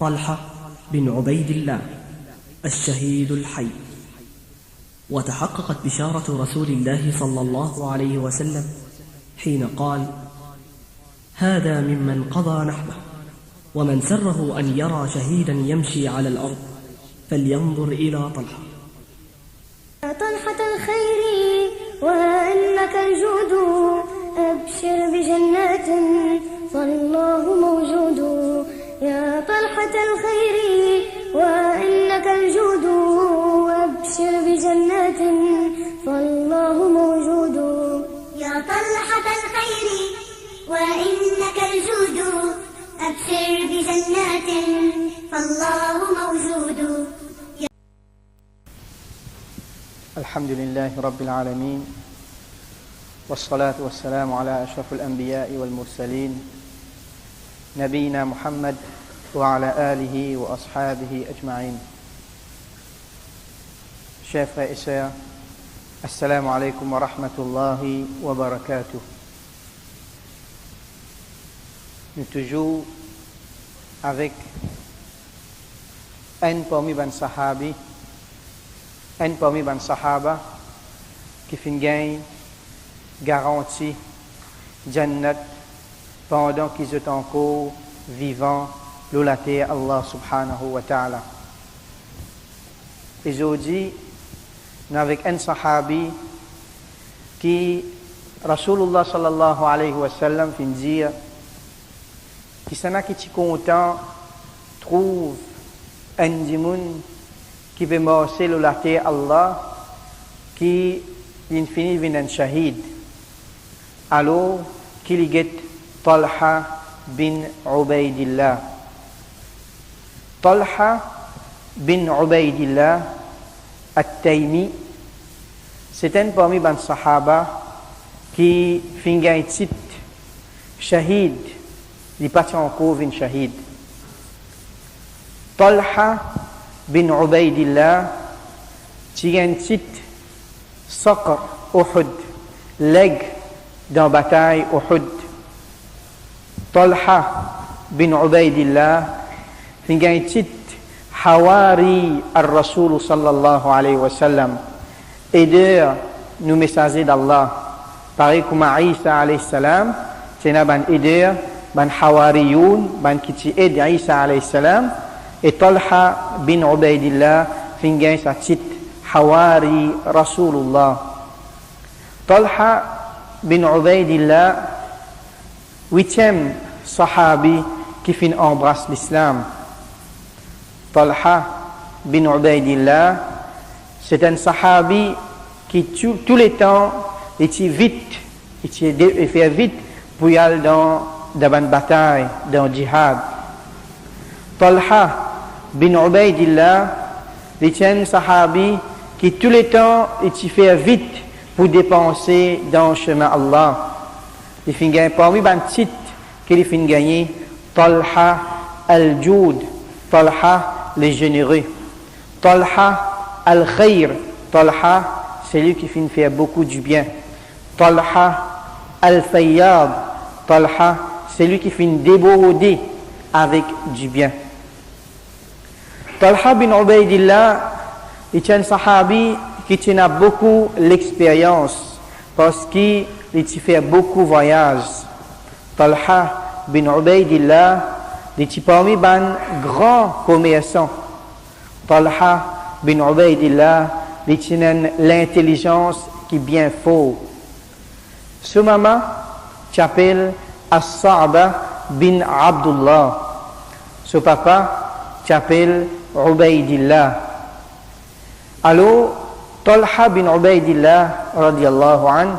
طلحة بن عبيد الله الشهيد الحي. وتحققت بشارة رسول الله صلى الله عليه وسلم حين قال: هذا ممن قضى نحبه، ومن سره أن يرى شهيدا يمشي على الأرض فلينظر إلى طلحة. يا طلحة الخير وإنك الجود، أبشر بجنات فالله موجود. يا طلحة الخير وإنك الجود، أبشر بجنات فالله موجود. يا طلحة الخير وإنك الجود، أبشر بجنات فالله موجود. الحمد لله رب العالمين، والصلاة والسلام على أشرف الأنبياء والمرسلين نبينا محمد وعلى آله وأصحابه أجمعين. Chers frères et sœurs, Assalamu alaikum wa rahmatullahi wa barakatuh. Nous toujours avec un parmi les sahabi, un parmi les sahaba qui fin gagne garantie Jannat pendant qu'ils sont encore vivants la terre Allah subhanahu wa ta'ala. Aujourd'hui, nous avec un sahabi qui Rasulullah sallallahu alayhi wa sallam fin dire qui s'en a qui est content trouve un dimoun qui veut marcher la terre Allah qui finit vient un shahid. Alors qu'il y a Talha bin Ubaydillah. Talha bin Ubaydillah At-Taymi, c'est un parmi les sahaba qui finit un titre shahid, il passe encore un shahid. Talha bin Ubaydillah, c'est un titre Saqr Uhud, leg dans la bataille Uhud. Talha bin Ubaydillah, c'est un titre Hawari al-Rasul sallallahu alayhi wa sallam, aideur nous messagers d'Allah. Pareil comme Isa alayhi salam, c'est un aideur, un Hawariyoun, un qui aide Isa alayhi salam. Et Talha bin Ubaydillah, c'est un titre Hawari Rasulullah. Talha bin Ubaydillah, 8e sahabi qui fin embrasse l'islam. Talha bin Ubaydillah, c'est un sahabi qui tous les temps était vite, il fait vite pour y aller dans une bataille, dans le djihad. Talha bin Ubaydillah, c'est un sahabi qui tous les temps il fait vite pour dépenser dans le chemin Allah. Il fait gagner parmi les titres qu'il fait gagner Talha al-Joud, Talha les généreux. Talha al-Khayr, Talha c'est lui qui finit faire beaucoup du bien. Talha al-Fayyad, Talha c'est lui qui finit déborder avec du bien. Talha bin Ubaydillah est un sahabi qui a beaucoup l'expérience parce qu'il fait beaucoup de voyages. Talha bin Ubaydillah est parmi les grands commerçants. Talha bin Ubaydillah a l'intelligence qui est bien forte. Ce maman s'appelle As-Sa'ba bin Abdullah. Ce papa s'appelle Ubaydillah. Alors, Talha bin Ubaydillah, radiyallahu anhu,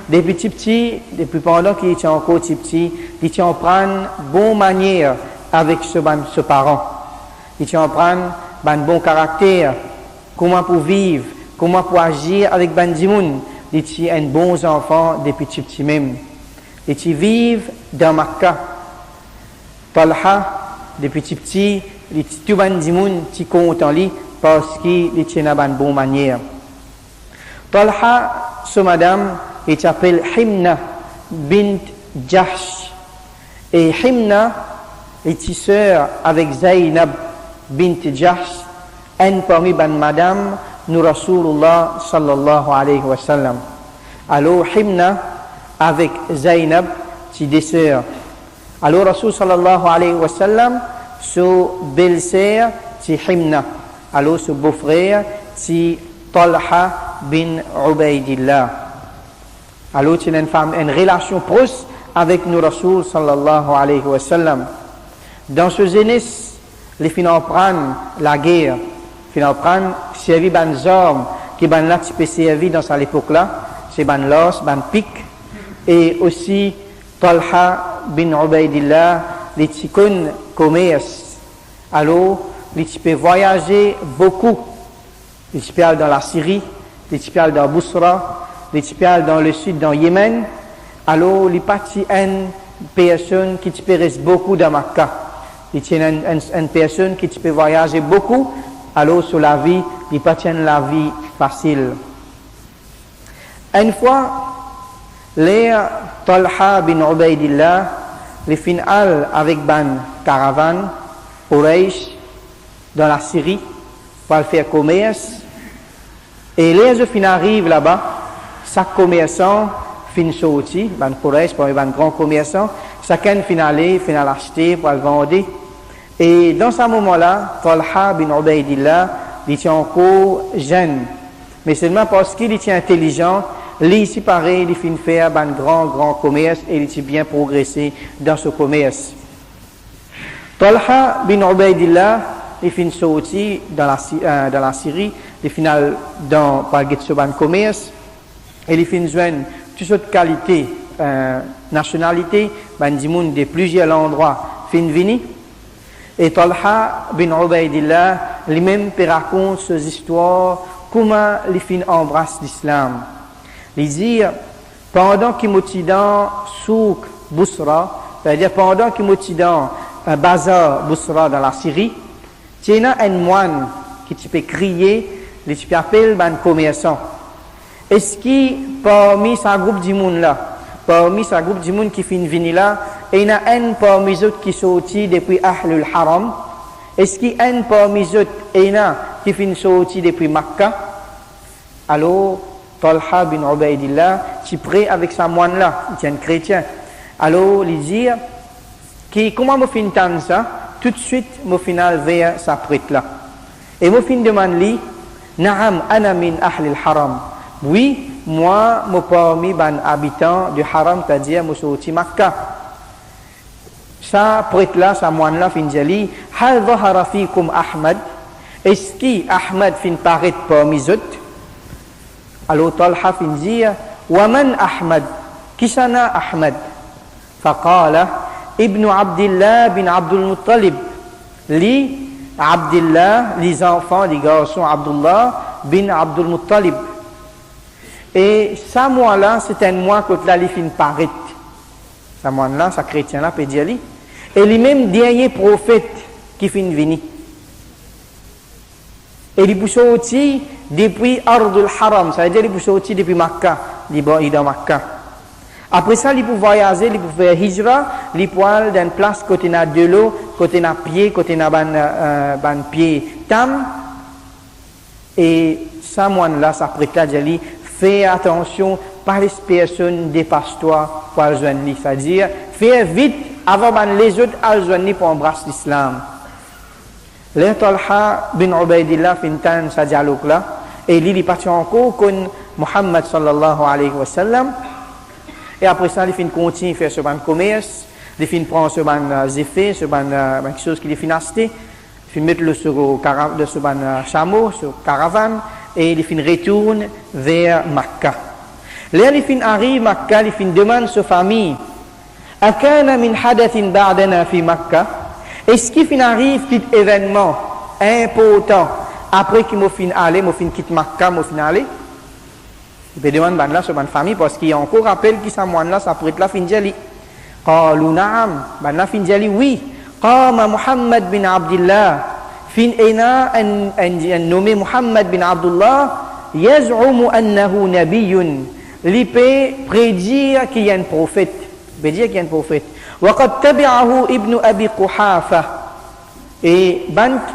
depuis petit, depuis pendant qu'il était encore petit, il en prend bonne manière avec ce parent. Il en prend un bon caractère, comment pour vivre, comment pour agir avec ben dimoun. Il est un bon enfant depuis petit même. Il vit dans Makkah. Talha, depuis petit, il est tout ben dimoun qui compte en lui parce qu'il est une bonne manière. Talha, ce madame, il s'appelle Himna bint Jahsh. Et Himna, les tisseurs avec Zainab bint Jahsh, un parmi ban madame, nous Rasulullah sallallahu alayhi wa sallam. Alors, Himna avec Zainab, ti des sœurs. Alors, Rasul sallallahu alayhi wa sallam, son belle-sœur, ti Himna. Alors, son beau-frère, ti Talha bin Ubaydillah. Alors, c'est une relation proche avec nous Rasul sallallahu alayhi wa sallam. Dans ce jeunesse, les finants prennent la guerre, finants prennent servir ban armes qui ban là qui peut servir dans cette époque-là, c'est ban los, ban pic, et aussi Talha bin Ubaydillah, les ticons commerce. Alors, les types voyager beaucoup. Les types dans la Syrie, les types dans Bousra, les types dans le sud, dans Yémen. Alors, les parties une personne qui te reste beaucoup dans Makkah. Il tient une personne qui te peut voyager beaucoup. Alors, sur la vie, il pas tient la vie facile. Une fois, les Talha bin Ubaydillah, les finales avec ban caravane, Quraysh, dans la Syrie, pour faire commerce. Et les fins arrivent là-bas, chaque commerçant fin sorti, ban Quraysh, pour ban grand commerçant, chacun fin aller, fin acheter, pour le vendre. Et dans ce moment-là, Talha bin Ubaydillah, il était encore jeune. Mais seulement parce qu'il était intelligent, lui, ici, pareil, il fin faire un grand commerce et il était bien progressé dans ce commerce. Talha bin Ubaydillah, il fin sorti dans la Syrie, il final dans ce commerce, et il fin joindre toutes sortes de qualités, nationalités, de plusieurs endroits, fin vini. Et Talha bin Ubaydillah, lui-même raconte ces histoires, comment les fins embrassent l'islam. Il dit, pendant qu'il m'était dans souk Bousra, c'est-à-dire pendant qu'il m'était dans un bazar Bousra dans la Syrie, il y a un moine qui peut crier, il peut appeler un commerçant. Est-ce que parmi ce groupe de monde là, parmi ce groupe de monde qui finit venir là, il y a un parmi les autres qui sorti depuis Ahlul Haram? Est-ce qu'il y a un parmi les autres qui finit sorti depuis Makkah? Alors, Talha bin Ubaydillah, tu prêt avec sa moine là, il est un chrétien. Alors, il dit, comment me fin entendre ça? Tout de suite, me final vers sa prête là. Et me fin demande lui, Naam, ana min Ahlil Haram. Oui, moi, me parmi ban habitants du Haram, c'est-à-dire, me sorti Makkah. Sa prête là, sa moine là, fin dit, Hal zahara fikum Ahmad? Est-ce que Ahmad fin paraît parmi les autres? Alors Talha fin dit, Waman Ahmad? Qui sana Ahmad? Faqala, Ibn Abdillah bin Abdul Muttalib. Li Abdillah, les enfants, les garçons Abdullah bin Abdul Muttalib. Et ça mois-là, c'est un mois que là, il fin paraît. Ça mois-là, ça chrétien-là, peut dire lui. Et lui-même, dernier prophète qui fin venir. Et il peut sortir depuis Ardul Haram, ça veut dire qu'il peut sortir depuis Makkah, il est dans Makkah. Après ça, il peut voyager, il peut faire hijra, il peut aller dans une place côté na de l'eau, côté na pied, côté na ban pied tam. Et ça, moi là, ça prête là, dit, fais attention, pas les personnes dépasse-toi pour joindre lui. C'est-à-dire, fais vite avant ban les autres à joindre pour embrasser l'islam. Le Talha bin Ubaydillah fintan sa dialogue là, et il est parti encore con Muhammad sallallahu alayhi wa sallam. Et après ça, il fin continue faire ce ban commerce, il fin prendre ce ban effet, ce ban quelque chose qu'il fin acheter, il fin mettre le sur ce ban chameau, sur caravane, et il fin retourne vers Makkah. Là, il fin arrive à Makkah, il fin demande sa famille, Akana min hadathin ba'dana fi Makkah? Est-ce qu'il fin arrive petit événement important après qu'il m'a fin aller, m'a fin quitte Makkah, m'a fin aller? Il peut demander ban là sur ban famille parce qu'il y a encore rappel qui ça moine là ça prête là fin jali. Qalu na'am, ban là fin jali oui. Qama Muhammad bin Abdullah fin ina an nommé Muhammad bin Abdullah yaz'umu annahu nabiyyun. Il peut prédire qu'il y a un prophète. Il peut dire qu'il y a un prophète. وقد تبعه ابن أبي قحافة. Et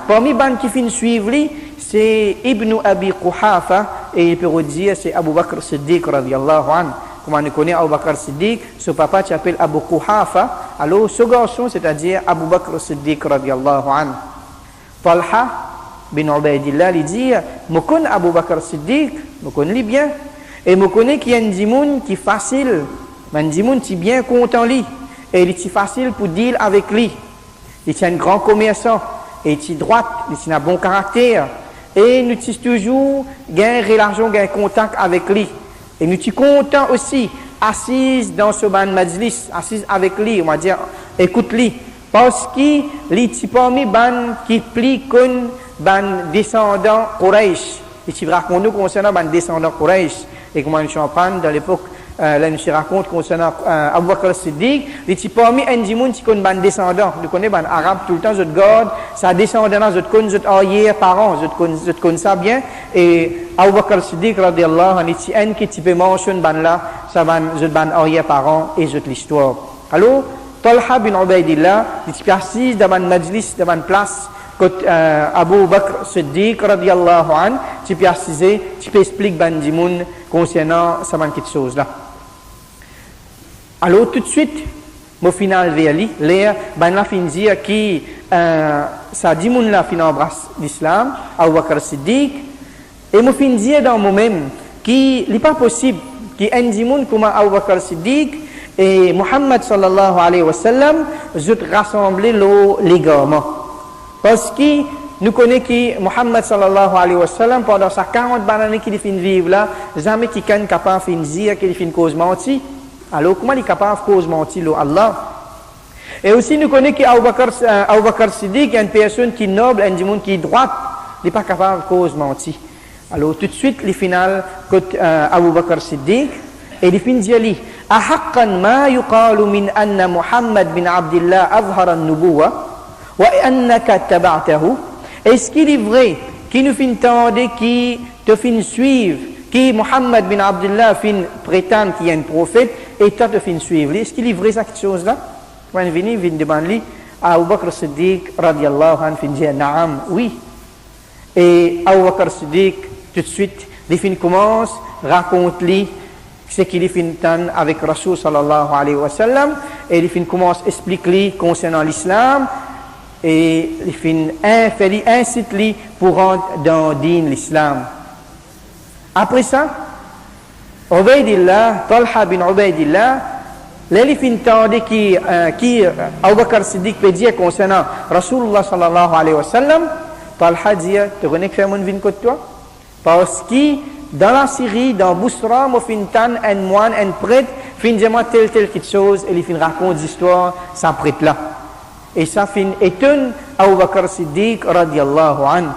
parmi les qui finissent suivre lui, c'est Ibn Abi Quhafa, et il peut dire c'est Abu Bakr Siddiq radiyallahu anhu. Comme on connaît Abu Bakr Siddiq, son papa s'appelle Abu Quhafa, alors ce garçon c'est-à-dire Abu Bakr Siddiq radiyallahu anhu. Talha bin Ubaidillah lui dit, je connais Abu Bakr Siddiq, je connais bien, et je connais qu'il y a un dimoun qui est facile, un dimoun qui est bien content lui, et il est facile pour dire avec lui. Il est un grand commerçant, et il est droit, il a un bon caractère, et nous sommes toujours gain relation, gain contact avec lui. Et nous sommes contents aussi, assis dans ce ban majlis, assis avec lui, on va dire, écoute lui, parce qu'il est parmi ban qui plie comme ban descendant Quraysh. Il raconte nous concernant ban descendant Quraysh, et comment nous sommes dans l'époque. Là, nous raconte concernant Abu Bakr Siddiq, il est parmi un dimoun qui connaît ban descendant. Nous connaissons ban arabe tout le temps, je garde, sa descendant, je connais, je arrière-parents, je connais ça bien. Et Abu Bakr Siddiq, radiallahu anhu, il est un qui peut mentionner ban là, ça ban, je ban arrière-parents et je l'histoire. Alors, Talha bin Ubaidillah, il est assis dans une majlis, dans une place, quand Abu Bakr Siddiq radiallahu anhu, tu peux assiser, tu peux expliquer ban dimoun concernant ça ban quelque chose là. Alors tout de suite, au final vers lui, l'air, ben la fin dire qui ça dit mon la fin embrasse l'islam, Abu Bakr Siddiq, et mo fin dire dans moi-même qui n'est pas possible qui un dimoun comme Abu Bakr Siddiq et Muhammad sallallahu alayhi wa sallam, je rassembler les garments. Parce que nous connaissons que Muhammad sallallahu alayhi wa sallam, pendant sa 40 années qu'il fin vivre là, jamais qu'il est capable de dire qu'il fin cause menti. Alors, comment il est capable de cause mentir Allah? Et aussi, nous connaissons qu'Abu Bakr Siddiq est une personne qui est noble, un monde qui est droite, il n'est pas capable de cause mentir. Alors, tout de suite, le final, quand Abu Bakr Siddiq, et il finit de dire, أحقا ما يقال من أن محمد بن عبد الله أظهر النبوة وأنك اتبعته. Est-ce qu'il est vrai qu'il nous finit tendre, qui te finit suivre, qui Muhammad bin Abdullah fin prétend qu'il y a un prophète et toi te fin suivre. Est-ce qu'il est vrai cette chose-là? Quand il vient demander Abu Bakr Siddiq radiallahu anhu fin dire naam, oui. Et Abu Bakr Siddiq tout de suite il fin commence raconte-lui ce qu'il fin tant avec Rasul sallallahu alayhi wa sallam et il fin commence explique-lui concernant l'islam et il fin incite-lui pour rentrer dans l'islam. Après ça, Ubaidillah, Talha bin Ubaidillah, l'élifin tendait qui Abu Bakr Siddiq peut dire concernant Rasulullah sallallahu alayhi wa sallam, Talha dit, tu connais que mon vin côté toi? Parce que dans la Syrie, dans Bousra, mon fin tan, un moine, un prêtre, fin dire moi telle quelque chose, et il fin raconte l'histoire, ça prêtre là. Et ça fin étonne Abu Bakr Siddiq radiallahu anhu.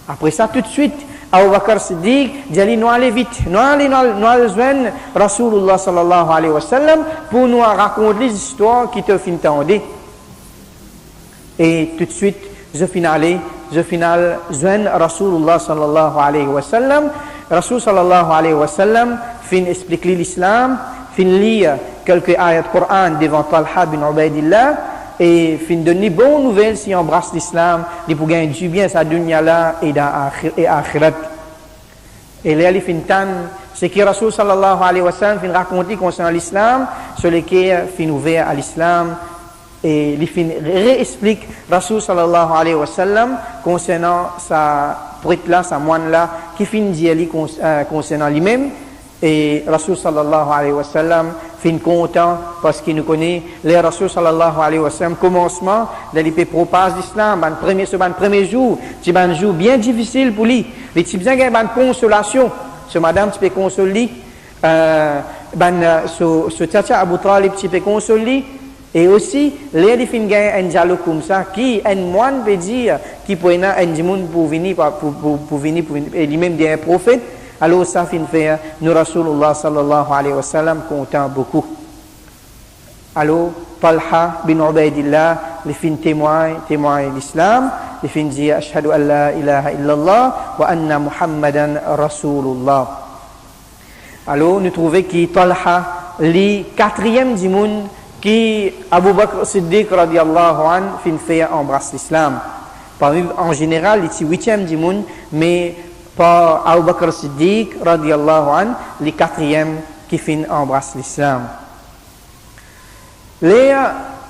Après ça, tout de suite, Abu Bakr Siddiq dit nous allons vite, nous allons joindre Rasulullah sallallahu alayhi wa sallam pour nous raconter les histoires qui te fin tendent. Et tout de suite, je finis joindre Rasulullah sallallahu alayhi wa sallam. Rasul sallallahu alayhi wa sallam fin expliquer l'islam, fin lire quelques ayats de Coran devant Talha bin Ubaidillah et fin donner bonne nouvelle si on embrasse l'islam, il pour gagner du bien sa dunya là et dans akhirat. Et là il fin tan c'est que Rasul sallallahu alayhi wa sallam fin raconter concernant l'islam, sur lesquels fin ouvert à l'islam et il fin réexplique Rasul sallallahu alayhi wa sallam concernant sa prêtre là, sa moine là qui fin dire concernant lui-même. Et Rasul sallallahu alayhi wa sallam fin content parce qu'il nous connaît les Rasul sallallahu alayhi wa sallam commencement de l'épée propage l'islam ban premier jour c'est un jour bien difficile pour lui les types besoin ban consolation ce madame tu peux consoler ce tata Abu Talib tu peux consoler et aussi les fin gagne un dialogue comme ça qui un moine peut dire qui peut un dimoun pour venir et lui-même dire un prophète. Alors ça fin faire nous Rasulullah sallallahu alayhi wa sallam content beaucoup. Alors Talha bin Ubaidillah les fin témoin l'islam, les fin dire ashhadu an la ilaha illallah wa anna Muhammadan Rasulullah. Alors nous trouvons que Talha le quatrième dimoun qui Abu Bakr Siddiq radiallahu an fin fait embrasse l'islam. En général, il est 8e du monde, mais par Abu Bakr Siddiq radiallahu an, les 4e qui fin embrasse l'islam. Les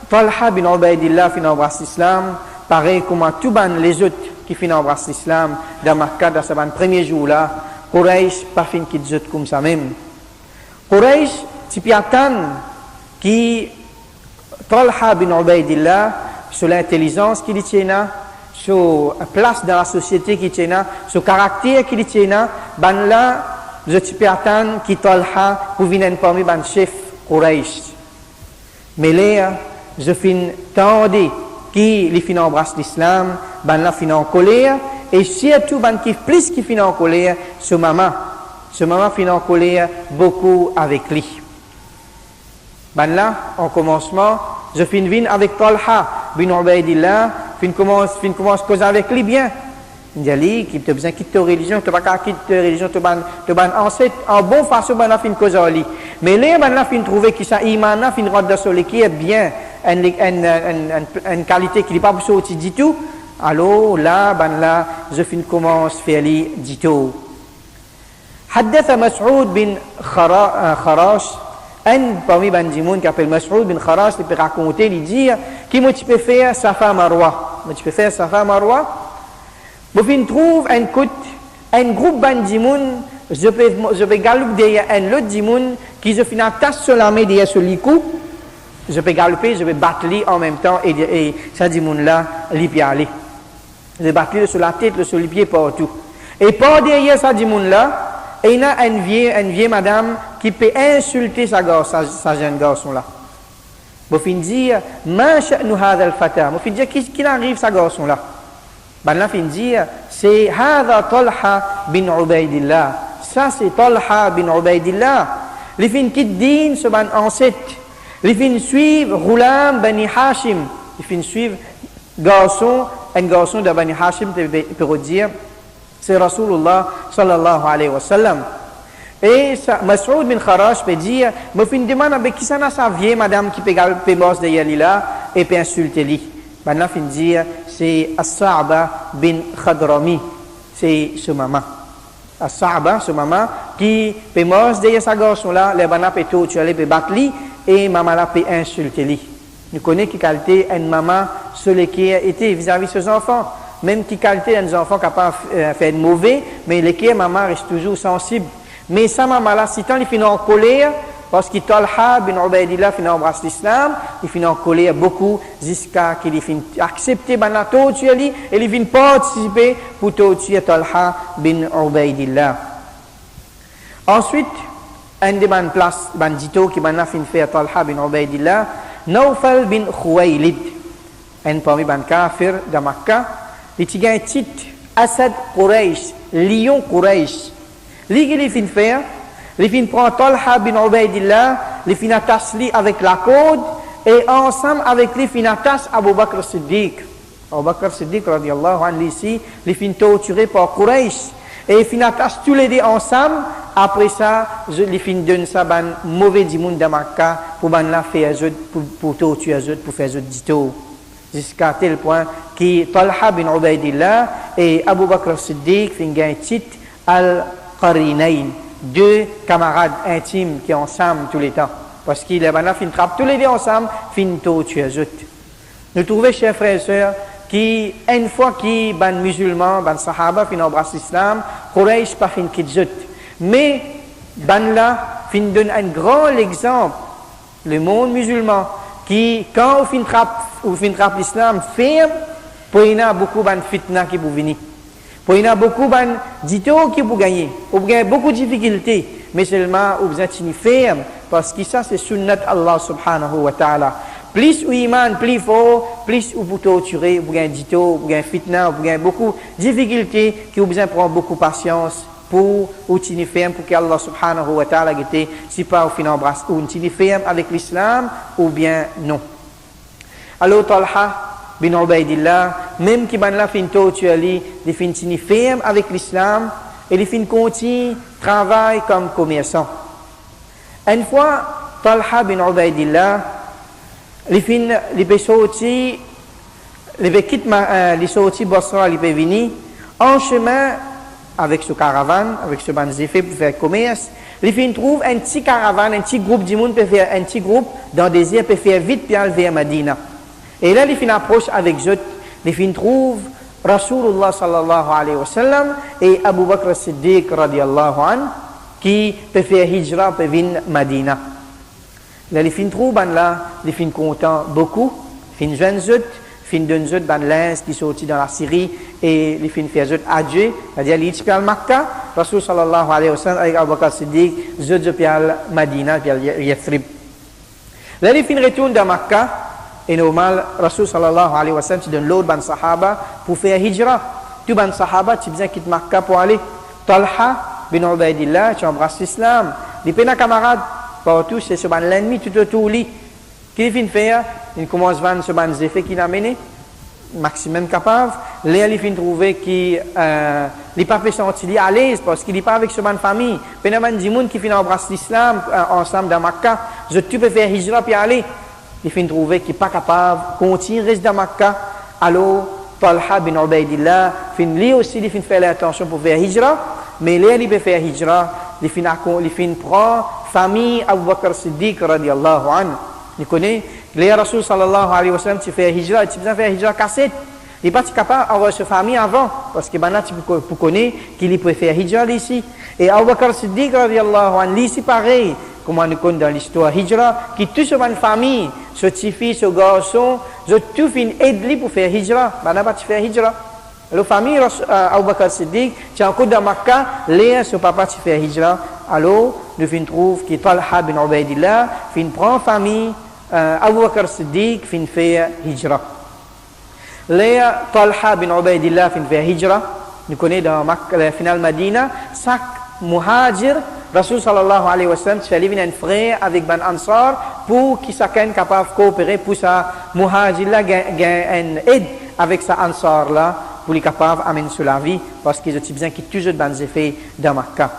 Talha bin Ubaidillah fin embrasse l'islam, pareil comme tous les autres qui fin embrasse l'islam, dans Makkah, dans ce premier jour-là, Quraysh pas fin qui dit comme ça même. Quraysh, c'est piatan qui Talha bin Ubaidillah, sur l'intelligence qu'il tient, sur la place dans la société qu'il tient, sur le caractère qu'il tient, ben là, je suis piatan qui Talha pour venir parmi les chefs Quraysh. Mais là, je finis tendé qui les fin embrasse l'islam, ben là fin en colère, et surtout ben qui plus qui fin en colère, ce maman fin en colère beaucoup avec lui. Ben là, en commencement, je fin vin avec Talha bin Ubaidillah, fin commence cause avec lui bien. Il dit qui te besoin quitter ta religion, tu vas pas quitter ta religion, tu ban ancêtre en bonne façon ben là fin cause ali. Mais là ben là fin trouver qui ça iman là fin rendre sur qui est bien une qualité qui n'est pas sorti du tout. Alors là ben là je fin commence faire li du tout. حدث مسعود بن خراش un parmi Bandimoun qui appelle Mas'oud bin Kharash, il peut raconter, il dit qui moi tu peux faire Safa Marwa. Moi tu peux faire Safa Marwa. Vous trouve un groupe Bandimoun, je peux galoper derrière un autre Dimoun qui je finis tasse sur l'armée derrière sur l'icou. Je peux galoper, je vais battre en même temps et ça Dimoun là, il peut aller. Je vais battre sur la tête, sur les pieds partout. Et par derrière ça Dimoun là, et il y a une vieille madame qui peut insulter sa jeune garçon là. Vous fin dire, ma sha'nu hadha al-fata. Vous fin dire, qui arrive sa garçon là? Ben là fin dire, c'est hadha Talha bin Ubaidillah. Ça c'est Talha bin Ubaidillah. Les fin qui din ce ban ancêtre. Les fin suivre Ghulam bani Hashim. Les fin suivre un garçon de bani Hashim, peut dire. C'est Rasulullah sallallahu alayhi wa sallam. Et Mas'oud bin Kharash peut dire, me fin demande avec qui ça n'a sa vieille madame qui peut mort derrière lui là et peut insulter lui. Maintenant fin dire, c'est As-Sa'ba bin Khadrami. C'est ce maman. As-Sa'ba, ce maman qui peut mort derrière sa garçon là, les banana peut tout tuer, peut battre lui et maman là peut insulter lui. Nous connaissons qui qualité une maman sur qui a été vis-à-vis de ses enfants. Même qui qualité des enfants capables de faire mauvais, mais lesquels maman reste toujours sensible. Mais sa maman là, si tant il finit en colère, parce qu'il Talha bin Ubaidillah finit embrasse l'islam, il finit en colère beaucoup jusqu'à qu'il finit accepter la torture et il finit participer pour torturer Talha bin Ubaidillah. Ensuite, un des places bandito qui finit faire Talha bin Ubaidillah, Nawfal bin Khuwaylid, un parmi les kafir de Makkah. Il y a un titre Asad Quraysh, Lion Quraysh. Il fin faire, il fin prendre Talha bin Ubaidillah, il fin attacher avec la corde et ensemble avec lui fin attacher Abu Bakr Siddiq. Abu Bakr Siddiq radiallahu anhu ici, il fin torturé par Quraysh et il fin attacher tous les deux ensemble. Après ça, il fin donne ça ban mauvais du monde de Makkah pour ban la faire pour torturer pour faire du tout. Jusqu'à tel point que Talha bin Ubaidillah et Abu Bakr Siddiq font un titre Al-Qarinayn, deux camarades intimes qui sont ensemble tous les temps. Parce qu'ils frappent tous les deux ensemble, fin torturer les autres. Nous trouvons, chers frères et sœurs, qui, une fois que les musulmans, les sahaba, fin embrassent l'islam, Quraysh pas fin quitte les autres. Mais, ban là, fin donne un grand exemple, le monde musulman, qui, quand on fin trappe l'islam ferme, pour y a beaucoup de fitna qui pour venir. Pour y a beaucoup de dito qui pour gagner. Ou bien beaucoup de difficultés. Mais seulement, on besoin de ferme. Parce que ça, c'est sunnat Allah subhanahu wa ta'ala. Plus ou iman, plus fort, plus ou pour torturer, ou bien dito, ou bien fitna, ou bien beaucoup de difficultés qui ont besoin de prendre beaucoup de patience. Pour ou tini ferme pour que Allah subhanahu wa ta'ala gete si pas au fin embrasse ou tini ferme avec l'islam ou bien non. Alors Talha bin Ubaidillah même qui ban la fin torture li il fin tini ferme avec l'islam et il fin continue travail comme commerçant. Une fois Talha bin Ubaidillah les fins, les peut sortir, les peut quitter, les sortir Basra, les peut venir en chemin avec ce caravane, avec ce ban effet pour faire commerce. Les fins trouvent un petit caravane, un petit groupe du monde peut faire un petit groupe dans le désir peut faire vite puis aller vers Medina. Et là les fins approchent avec eux, les fins trouvent Rasulullah sallallahu alayhi wa sallam et Abu Bakr as-Siddiq radiallahu anhu qui peut faire hijra peut venir Medina. Là les fins trouvent là, les fins contents beaucoup, fins jeunes eux, fin d'un zut dans l'Est qui sortit dans la Syrie et les fin fait zut adjé, c'est-à-dire les pial Makkah, Rasul sallallahu alayhi wa sallam avec Abu Bakr Siddiq, zut pial Madina, pial Yathrib. Là les fin retournent dans Makkah et normal, Rasul sallallahu alayhi wa sallam, tu donnes l'autre ban sahaba pour faire hijra. Tout ban sahaba, tu besoin quitter Makkah pour aller. Talha bin Ubaidillah, tu embrasses l'islam. Les pena camarades, partout, c'est ce ban l'ennemi, tout autour lui. Qu'il fin faire, il commence à vendre ce ban effet qu'il a mené, maximum capable. Là, il fin trouver qu'il n'est pas fait sentir à l'aise parce qu'il n'est pas avec ce ban famille. Penaman du monde qui fin embrasser l'islam ensemble dans Makkah, je tu peux faire hijra puis aller. Il fin trouver qu'il n'est pas capable, continue reste dans Makkah. Alors, Talha bin Ubaidillah, fin lui aussi, il fin faire l'attention pour faire hijra, mais là, il peut faire hijra, il fin prend famille Abu Bakr Siddiq radiallahu anhu. Il connaît, les Rasul sallallahu alayhi wa sallam, tu fais hijra, tu peux faire hijra cassette. Il n'est pas capable d'avoir sa famille avant, parce que maintenant tu peux connaître qu'il peut faire hijra ici. Et Abu Bakr Siddiq radiallahu anhu, ici pareil, comme on connaît dans l'histoire hijra, qui toute sa famille, ce petit fils, ce garçon, tout fin aide pour faire hijra. Maintenant pas tu fais hijra. La famille Abu Bakr Siddiq, tu as encore dans Makkah, les son papa tu fais hijra. Alors, nous fin trouve que Talha bin Ubaidillah fin prend famille. Abu Bakr Siddiq fin fait hijra. Léa Talha bin Ubaidillah fin fait hijra. Nous connaissons dans la finale Medina, chaque muhajir, Rasul sallallahu alayhi wa sallam, tu fais venir un frère avec ban ansar pour qu'il soit capable de coopérer pour sa muhajir là, gagne une aide avec sa ansar là, pour les capables d'amener sur la vie, parce qu'ils ont besoin qu'ils toujours ban effet dans Makkah.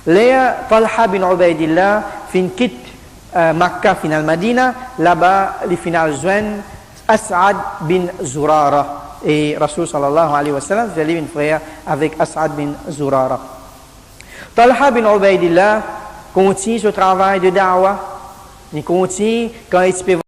Léa Talha bin Ubaidillah fin quitte Makkah final Madina, là-bas les finales joignent As'ad bin Zurara et Rasul sallallahu alayhi wa sallam j'allais une frère avec As'ad bin Zurara. Talha bin Ubaidillah continue ce travail de da'wah, il continue quand il peut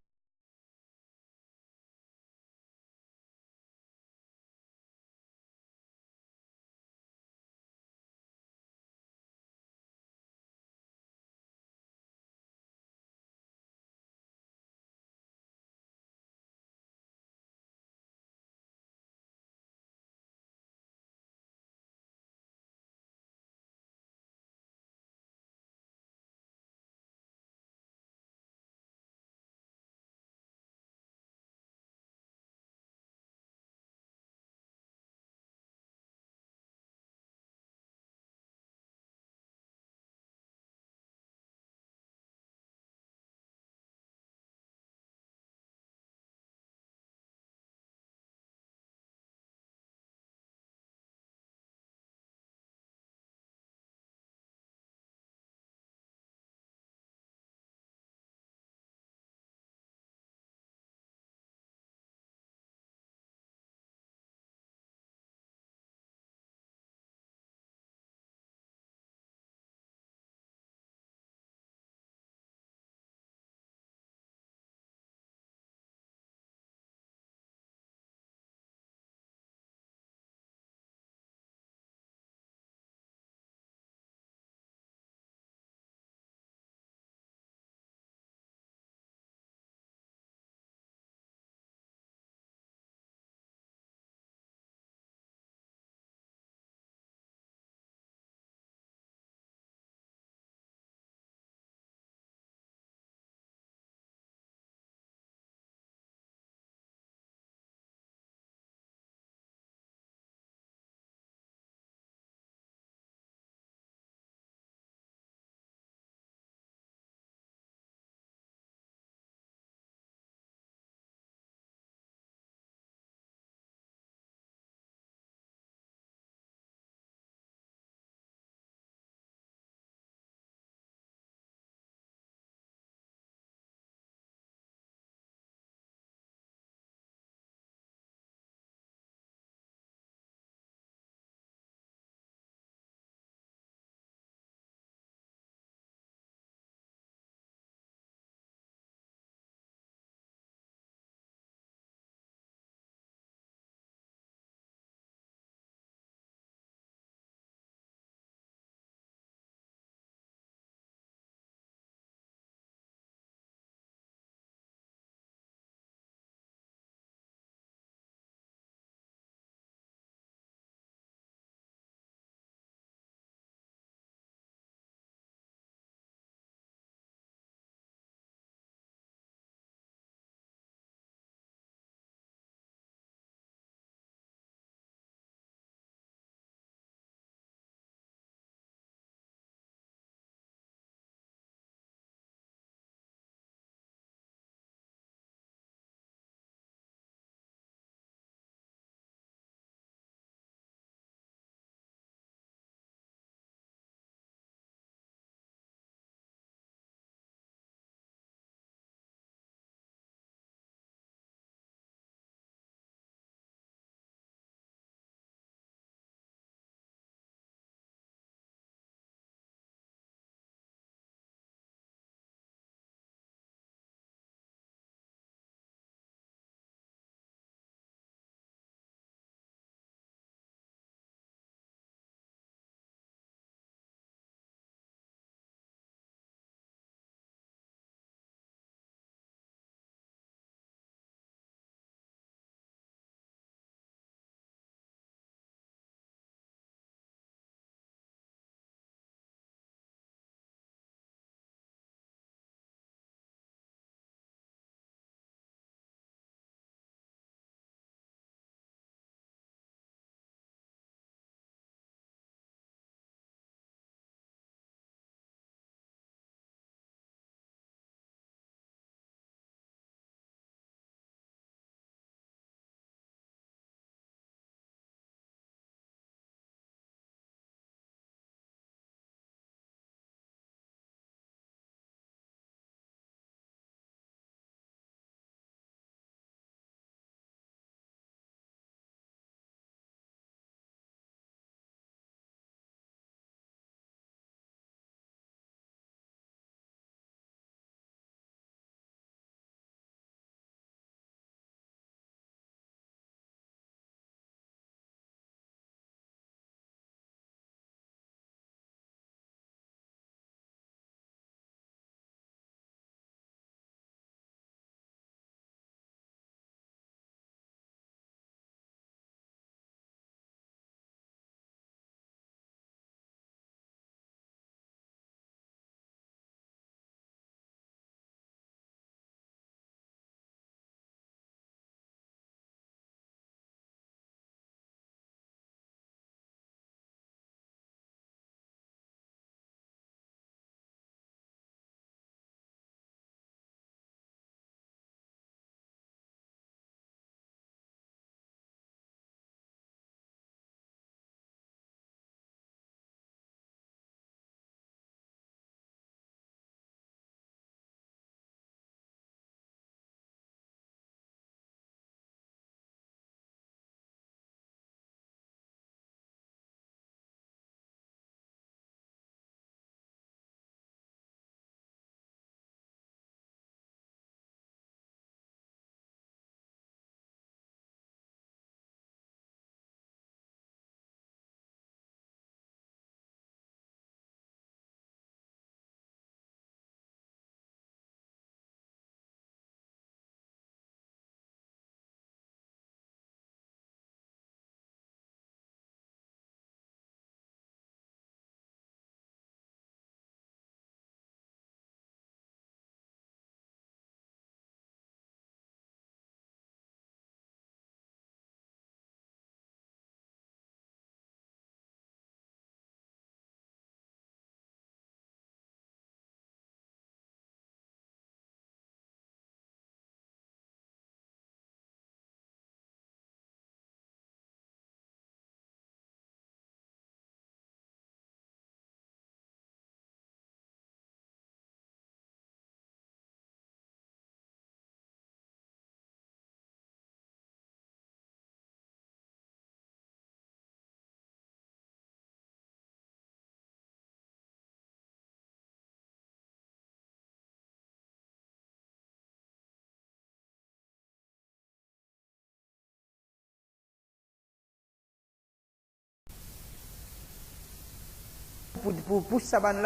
pour saban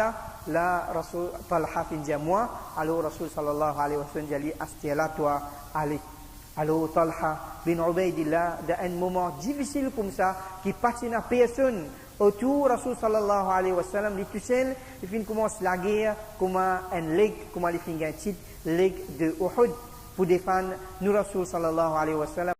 là Rasul Talha fin dia moi alors Rasul sallallahu alaihi wasallam jali astiala toi Ali alors Talha bin Ubaidillah dans un moment difficile comme ça qui passe une personne autour Rasul sallallahu alaihi wasallam dit tout seul il fin commence la guerre comme un leg comme il fin un titre leg de Uhud pour défendre nous Rasul sallallahu alaihi wasallam